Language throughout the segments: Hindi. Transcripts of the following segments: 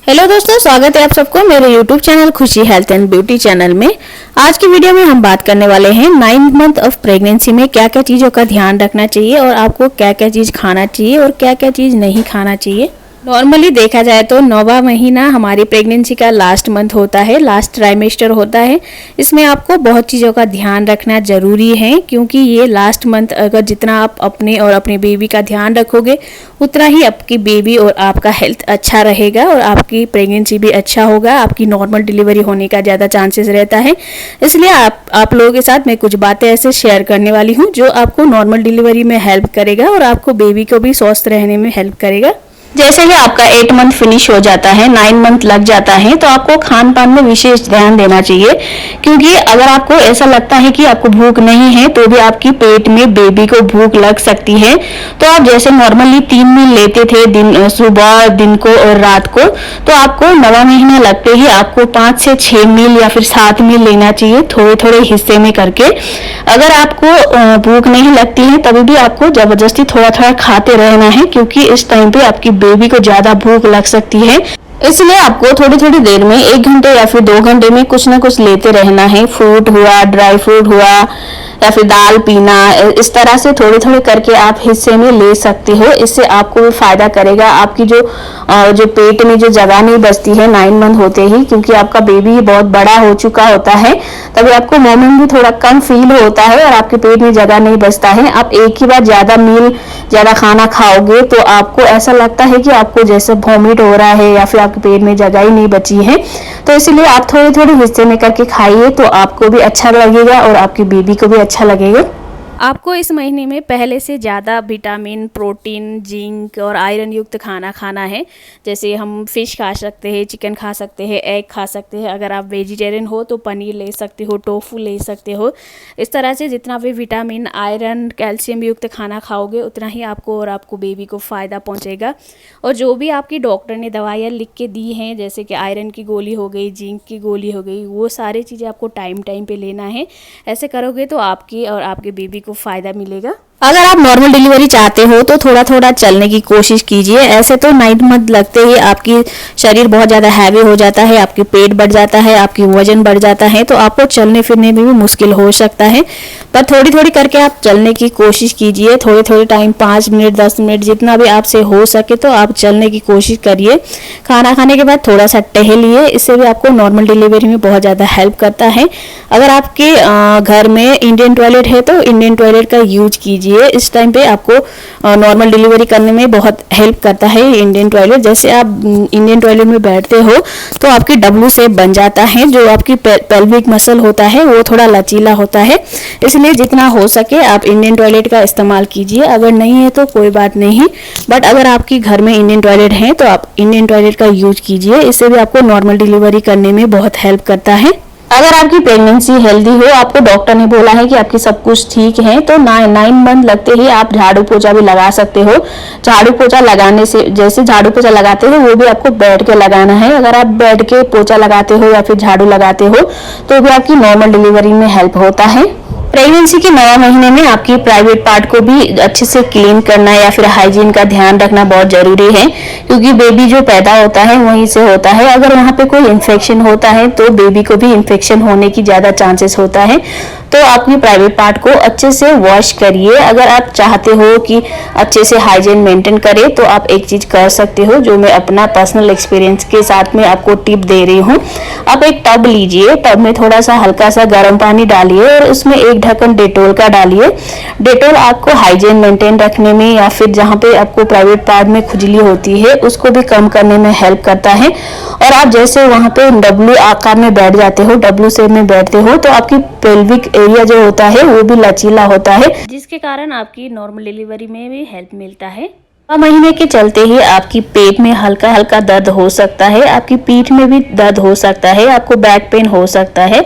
हेलो दोस्तों, स्वागत है आप सबको मेरे यूट्यूब चैनल खुशी हेल्थ एंड ब्यूटी चैनल में। आज की वीडियो में हम बात करने वाले हैं 9 मंथ ऑफ प्रेगनेंसी में क्या क्या चीज़ों का ध्यान रखना चाहिए और आपको क्या क्या चीज़ खाना चाहिए और क्या क्या चीज़ नहीं खाना चाहिए। नॉर्मली देखा जाए तो 9वां महीना हमारी प्रेगनेंसी का लास्ट मंथ होता है, लास्ट ट्राइमेस्टर होता है। इसमें आपको बहुत चीज़ों का ध्यान रखना ज़रूरी है, क्योंकि ये लास्ट मंथ अगर जितना आप अपने और अपने बेबी का ध्यान रखोगे उतना ही आपकी बेबी और आपका हेल्थ अच्छा रहेगा और आपकी प्रेगनेंसी भी अच्छा होगा, आपकी नॉर्मल डिलीवरी होने का ज़्यादा चांसेस रहता है। इसलिए आप लोगों के साथ मैं कुछ बातें ऐसे शेयर करने वाली हूँ जो आपको नॉर्मल डिलीवरी में हेल्प करेगा और आपको बेबी को भी स्वस्थ रहने में हेल्प करेगा। जैसे ही आपका 8 मंथ फिनिश हो जाता है, 9 मंथ लग जाता है, तो आपको खान पान में विशेष ध्यान देना चाहिए। क्योंकि अगर आपको ऐसा लगता है कि आपको भूख नहीं है तो भी आपकी पेट में बेबी को भूख लग सकती है। तो आप जैसे नॉर्मली 3 मील लेते थे, दिन सुबह, दिन को और रात को, तो आपको 9वां महीना लगते ही आपको 5 से 6 मील या फिर 7 मील लेना चाहिए, थोड़े थोड़े हिस्से में करके। अगर आपको भूख नहीं लगती है तभी भी आपको जबरदस्ती थोड़ा थोड़ा खाते रहना है, क्योंकि इस टाइम पे आपकी बेबी को ज्यादा भूख लग सकती है। इसलिए आपको थोड़ी थोड़ी देर में 1 घंटे या फिर 2 घंटे में कुछ ना कुछ लेते रहना है। फ्रूट हुआ, ड्राई फ्रूट हुआ या फिर दाल पीना, इस तरह से थोड़े थोड़े करके आप हिस्से में ले सकते हो। इससे आपको भी फायदा करेगा। आपकी जो पेट में जो जगह नहीं बचती है 9 मंथ होते ही, क्योंकि आपका बेबी बहुत बड़ा हो चुका होता है, तभी आपको मोमेंट भी थोड़ा कम फील होता है और आपके पेट में जगह नहीं बचता है। आप एक ही बार ज्यादा खाना खाओगे तो आपको ऐसा लगता है कि आपको जैसे वॉमिट हो रहा है या फिर आपके पेट में जगह ही नहीं बची है। तो इसलिए आप थोड़े थोड़े हिस्से में करके खाइए तो आपको भी अच्छा लगेगा और आपकी बेबी को भी अच्छा लगेगा। आपको इस महीने में पहले से ज़्यादा विटामिन, प्रोटीन, जिंक और आयरन युक्त खाना खाना है। जैसे हम फिश खा सकते हैं, चिकन खा सकते हैं, एग खा सकते हैं। अगर आप वेजिटेरियन हो तो पनीर ले सकते हो, टोफू ले सकते हो। इस तरह से जितना भी विटामिन, आयरन, कैल्शियम युक्त खाना खाओगे उतना ही आपको और आपको बेबी को फ़ायदा पहुँचेगा। और जो भी आपकी डॉक्टर ने दवाइयाँ लिख के दी हैं, जैसे कि आयरन की गोली हो गई, जिंक की गोली हो गई, वो सारी चीज़ें आपको टाइम टाइम पे लेना है। ऐसे करोगे तो आपकी और आपके बेबी को फ़ायदा मिलेगा। अगर आप नॉर्मल डिलीवरी चाहते हो तो थोड़ा थोड़ा चलने की कोशिश कीजिए। ऐसे तो 9 मंथ लगते ही आपकी शरीर बहुत ज़्यादा हैवी हो जाता है, आपकी पेट बढ़ जाता है, आपकी वजन बढ़ जाता है, तो आपको चलने फिरने में भी मुश्किल हो सकता है। पर थोड़ी थोड़ी करके आप चलने की कोशिश कीजिए। थोड़े थोड़े टाइम 5 मिनट, 10 मिनट, जितना भी आपसे हो सके तो आप चलने की कोशिश करिए। खाना खाने के बाद थोड़ा सा टहलिए, इससे भी आपको नॉर्मल डिलीवरी में बहुत ज़्यादा हेल्प करता है। अगर आपके घर में इंडियन टॉयलेट है तो इंडियन टॉयलेट का यूज कीजिए। इस टाइम पे आपको नॉर्मल डिलीवरी करने में बहुत हेल्प करता है इंडियन टॉयलेट। जैसे आप इंडियन टॉयलेट में बैठते हो तो आपकी डब्लू शेप बन जाता है, जो आपकी पेल्विक मसल होता है वो थोड़ा लचीला होता है। इसलिए जितना हो सके आप इंडियन टॉयलेट का इस्तेमाल कीजिए। अगर नहीं है तो कोई बात नहीं, बट अगर आपके घर में इंडियन टॉयलेट है तो आप इंडियन टॉयलेट का यूज कीजिए। इससे भी आपको नॉर्मल डिलीवरी करने में बहुत हेल्प करता है। अगर आपकी प्रेगनेंसी हेल्दी हो, आपको डॉक्टर ने बोला है कि आपकी सब कुछ ठीक है, तो 9 मंथ लगते ही आप झाड़ू पोछा भी लगा सकते हो। झाड़ू पोछा लगाने से, जैसे झाड़ू पोछा लगाते हो वो भी आपको बैठ के लगाना है। अगर आप बैठ के पोछा लगाते हो या फिर झाड़ू लगाते हो तो भी आपकी नॉर्मल डिलीवरी में हेल्प होता है। प्रेगनेंसी के 9वां महीने में आपकी प्राइवेट पार्ट को भी अच्छे से क्लीन करना या फिर हाइजीन का ध्यान रखना बहुत जरूरी है, क्योंकि बेबी जो पैदा होता है वहीं से होता है। अगर वहाँ पे कोई इन्फेक्शन होता है तो बेबी को भी इन्फेक्शन होने की ज़्यादा चांसेस होता है। तो अपनी प्राइवेट पार्ट को अच्छे से वॉश करिए। अगर आप चाहते हो कि अच्छे से हाइजीन मेंटेन करें तो आप एक चीज़ कर सकते हो, जो मैं अपना पर्सनल एक्सपीरियंस के साथ में आपको टिप दे रही हूँ। आप एक टब लीजिए, टब में थोड़ा सा हल्का सा गर्म पानी डालिए और उसमें एक ढक्कन डेटोल का डालिए। डेटोल आपको हाइजीन मेंटेन रखने में या फिर जहाँ पे आपको प्राइवेट पार्ट में खुजली होती है उसको भी कम करने में हेल्प करता है। और आप जैसे वहाँ पे डब्लू आकार में बैठ जाते हो, डब्लू शेप में बैठते हो, तो आपकी पेल्विक एरिया जो होता है वो भी लचीला होता है, जिसके कारण आपकी नॉर्मल डिलीवरी में भी हेल्प मिलता है। 9 महीने के चलते ही आपकी पेट में हल्का हल्का दर्द हो सकता है, आपकी पीठ में भी दर्द हो सकता है, आपको बैक पेन हो सकता है,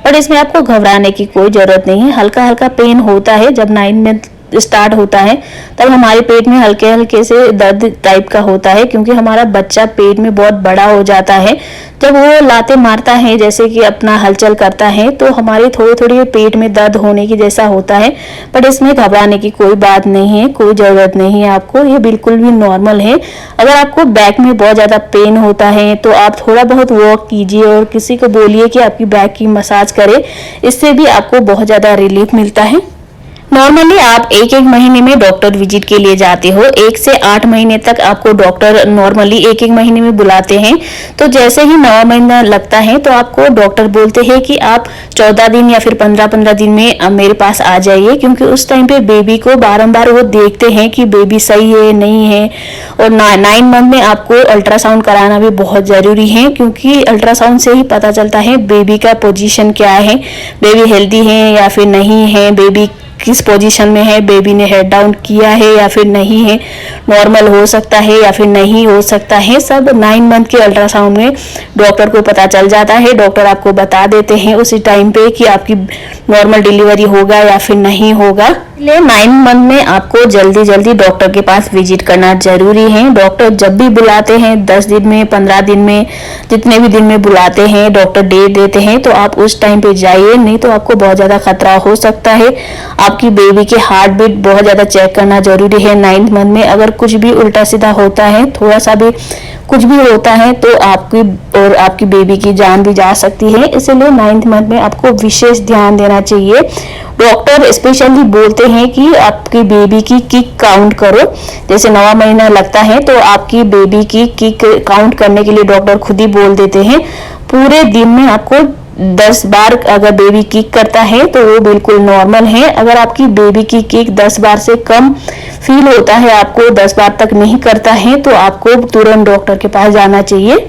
पर इसमें आपको घबराने की कोई जरूरत नहीं है। हल्का हल्का पेन होता है जब 9 स्टार्ट होता है तब हमारे पेट में हल्के हल्के से दर्द टाइप का होता है, क्योंकि हमारा बच्चा पेट में बहुत बड़ा हो जाता है। जब वो लाते मारता है, जैसे कि अपना हलचल करता है, तो हमारे थोड़ी थोड़ी पेट में दर्द होने की जैसा होता है। बट इसमें घबराने की कोई बात नहीं है, कोई ज़रूरत नहीं है आपको, ये बिल्कुल भी नॉर्मल है। अगर आपको बैक में बहुत ज़्यादा पेन होता है तो आप थोड़ा बहुत वॉक कीजिए और किसी को बोलिए कि आपकी बैक की मसाज करे, इससे भी आपको बहुत ज़्यादा रिलीफ मिलता है। नॉर्मली आप एक महीने में डॉक्टर विजिट के लिए जाते हो, 1 से 8 महीने तक आपको डॉक्टर नॉर्मली एक महीने में बुलाते हैं। तो जैसे ही 9 महीना लगता है तो आपको डॉक्टर बोलते हैं कि आप 14 दिन या फिर 15-15 दिन में मेरे पास आ जाइए, क्योंकि उस टाइम पे बेबी को बारंबार वो देखते हैं कि बेबी सही है नहीं है। और 9 मंथ में आपको अल्ट्रासाउंड कराना भी बहुत ज़रूरी है, क्योंकि अल्ट्रासाउंड से ही पता चलता है बेबी का पोजीशन क्या है, बेबी हेल्दी है या फिर नहीं है, बेबी किस पोजीशन में है, बेबी ने हेड डाउन किया है या फिर नहीं है, नॉर्मल हो सकता है या फिर नहीं हो सकता है। सब 9 मंथ के अल्ट्रासाउंड में डॉक्टर को पता चल जाता है। डॉक्टर आपको बता देते हैं उसी टाइम पे कि आपकी नॉर्मल डिलीवरी होगा या फिर नहीं होगा। इसलिए 9 मंथ में आपको जल्दी जल्दी डॉक्टर के पास विजिट करना जरूरी है। डॉक्टर जब भी बुलाते हैं, 10 दिन में, 15 दिन में, जितने भी दिन में बुलाते हैं, डॉक्टर डेट देते हैं, तो आप उस टाइम पे जाइए, नहीं तो आपको बहुत ज़्यादा खतरा हो सकता है। आपकी बेबी की हार्ट बीट बहुत ज़्यादा चेक करना जरूरी है 9 मंथ में। अगर कुछ भी उल्टा सीधा होता है, थोड़ा सा भी कुछ भी होता है, तो आपकी बेबी की जान भी जा सकती है। इसलिए 9 मंथ में आपको विशेष ध्यान देना चाहिए। डॉक्टर स्पेशली बोलते हैं कि आपकी बेबी की किक काउंट करो। जैसे 9वां महीना लगता है तो आपकी बेबी की किक काउंट करने के लिए डॉक्टर खुद ही बोल देते हैं। पूरे दिन में आपको 10 बार अगर बेबी किक करता है तो वो बिल्कुल नॉर्मल है। अगर आपकी बेबी की किक 10 बार से कम फील होता है, आपको 10 बार तक नहीं करता है, तो आपको तुरंत डॉक्टर के पास जाना चाहिए।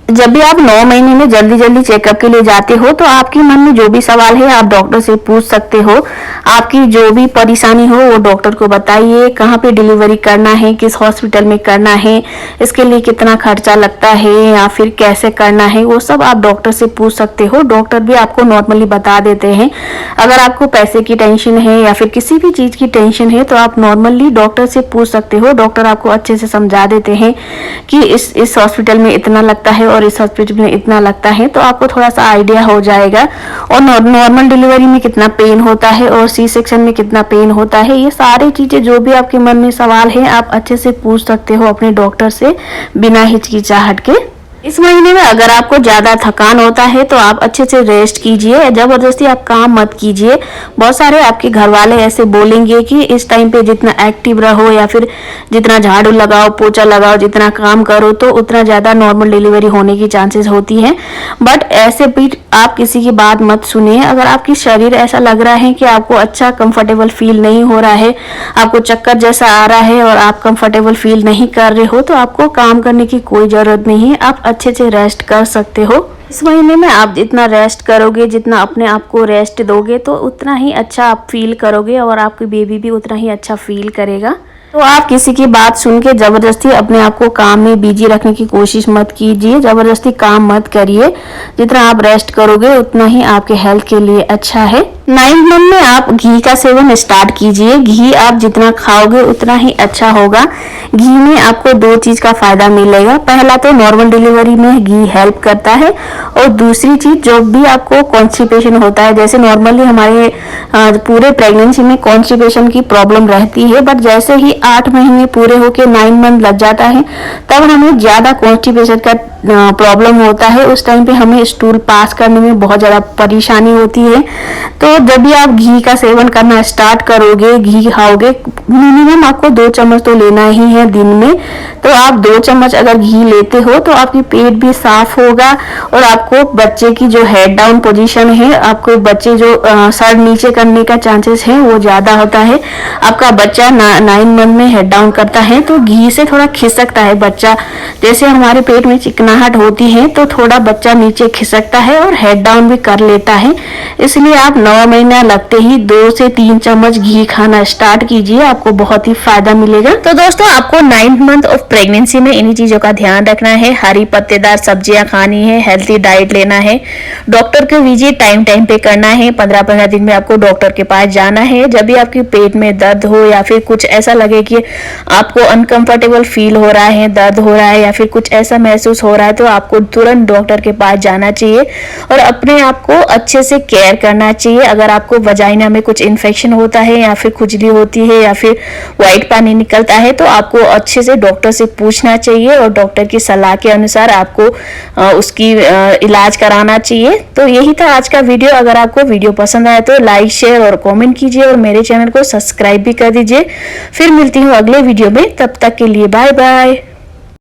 जब भी आप 9 महीने में जल्दी जल्दी चेकअप के लिए जाते हो तो आपके मन में जो भी सवाल है आप डॉक्टर से पूछ सकते हो। आपकी जो भी परेशानी हो वो डॉक्टर को बताइए। कहाँ पे डिलीवरी करना है, किस हॉस्पिटल में करना है, इसके लिए कितना खर्चा लगता है या फिर कैसे करना है, वो सब आप डॉक्टर से पूछ सकते हो। डॉक्टर भी आपको नॉर्मली बता देते हैं। अगर आपको पैसे की टेंशन है या फिर किसी भी चीज़ की टेंशन है तो आप नॉर्मली डॉक्टर से पूछ सकते हो। डॉक्टर आपको अच्छे से समझा देते हैं कि इस हॉस्पिटल में इतना लगता है और इस हॉस्पिटल में इतना लगता है, तो आपको थोड़ा सा आइडिया हो जाएगा। और नॉर्मल डिलीवरी में कितना पेन होता है और सी सेक्शन में कितना पेन होता है, ये सारी चीजें जो भी आपके मन में सवाल है आप अच्छे से पूछ सकते हो अपने डॉक्टर से बिना हिचकिचाहट के। इस महीने में अगर आपको ज्यादा थकान होता है तो आप अच्छे से रेस्ट कीजिए, जबरदस्ती आप काम मत कीजिए। बहुत सारे आपके घर वाले ऐसे बोलेंगे कि इस टाइम पे जितना एक्टिव रहो या फिर जितना झाड़ू लगाओ, पोछा लगाओ, जितना काम करो तो उतना ज्यादा नॉर्मल डिलीवरी होने की चांसेस होती है। बट ऐसे भी आप किसी की बात मत सुनिए। अगर आपकी शरीर ऐसा लग रहा है कि आपको अच्छा कंफर्टेबल फील नहीं हो रहा है, आपको चक्कर जैसा आ रहा है और आप कंफर्टेबल फील नहीं कर रहे हो, तो आपको काम करने की कोई जरूरत नहीं है, आप अच्छे से रेस्ट कर सकते हो। इस महीने में आप जितना रेस्ट करोगे, जितना अपने आप को रेस्ट दोगे, तो उतना ही अच्छा आप फील करोगे और आपकी बेबी भी उतना ही अच्छा फील करेगा। तो आप किसी की बात सुन के जबरदस्ती अपने आप को काम में बिजी रखने की कोशिश मत कीजिए, जबरदस्ती काम मत करिए। जितना आप रेस्ट करोगे उतना ही आपके हेल्थ के लिए अच्छा है। 9 मंथ में आप घी का सेवन स्टार्ट कीजिए। घी आप जितना खाओगे उतना ही अच्छा होगा। घी में आपको 2 चीज का फायदा मिलेगा। पहला तो नॉर्मल डिलीवरी में घी हेल्प करता है, और दूसरी चीज जो भी आपको कॉन्स्टिपेशन होता है, जैसे नॉर्मली हमारे पूरे प्रेगनेंसी में कॉन्स्टिपेशन की प्रॉब्लम रहती है, बट जैसे ही 8 महीने पूरे होके 9 मंथ लग जाता है तब हमें ज्यादा कॉन्स्टिपेशन का प्रॉब्लम होता है। उस टाइम पे हमें स्टूल पास करने में बहुत ज्यादा परेशानी होती है। तो जब भी आप घी का सेवन करना स्टार्ट करोगे, घी खाओगे, मिनिमम आपको 2 चम्मच तो लेना ही है दिन में। तो आप 2 चम्मच अगर घी लेते हो तो आपकी पेट भी साफ होगा और आपको बच्चे की जो हेड डाउन पोजीशन है, आपको बच्चे जो सर नीचे करने का चांसेस है वो ज्यादा होता है। आपका बच्चा 9 मंथ में हेड डाउन करता है तो घी से थोड़ा खिसकता है बच्चा। जैसे हमारे पेट में चिकनाहट होती है तो थोड़ा बच्चा नीचे खिसकता है और हेड डाउन भी कर लेता है। इसलिए आप 9 6 महीना लगते ही 2 से 3 चम्मच घी खाना स्टार्ट कीजिए, आपको बहुत ही फायदा मिलेगा। तो दोस्तों आपको 9th मंथ ऑफ प्रेगनेंसी में इन्हीं चीजों का ध्यान रखना है। हरी पत्तेदार सब्जियां खानी है, हेल्थी डाइट लेना है, डॉक्टर के विजिट टाइम टाइम पे करना है। 15-15 दिन में आपको डॉक्टर के पास जाना है। जब भी आपके पेट में दर्द हो या फिर कुछ ऐसा लगे कि आपको अनकंफर्टेबल फील हो रहा है, दर्द हो रहा है या फिर कुछ ऐसा महसूस हो रहा है, तो आपको तुरंत डॉक्टर के पास जाना चाहिए और अपने आप को अच्छे से केयर करना चाहिए। अगर आपको वजाइना में कुछ इन्फेक्शन होता है या फिर खुजली होती है या फिर व्हाइट पानी निकलता है, तो आपको अच्छे से डॉक्टर से पूछना चाहिए और डॉक्टर की सलाह के अनुसार आपको उसकी इलाज कराना चाहिए। तो यही था आज का वीडियो। अगर आपको वीडियो पसंद आया तो लाइक, शेयर और कमेंट कीजिए और मेरे चैनल को सब्सक्राइब भी कर दीजिए। फिर मिलती हूँ अगले वीडियो में, तब तक के लिए बाय बाय।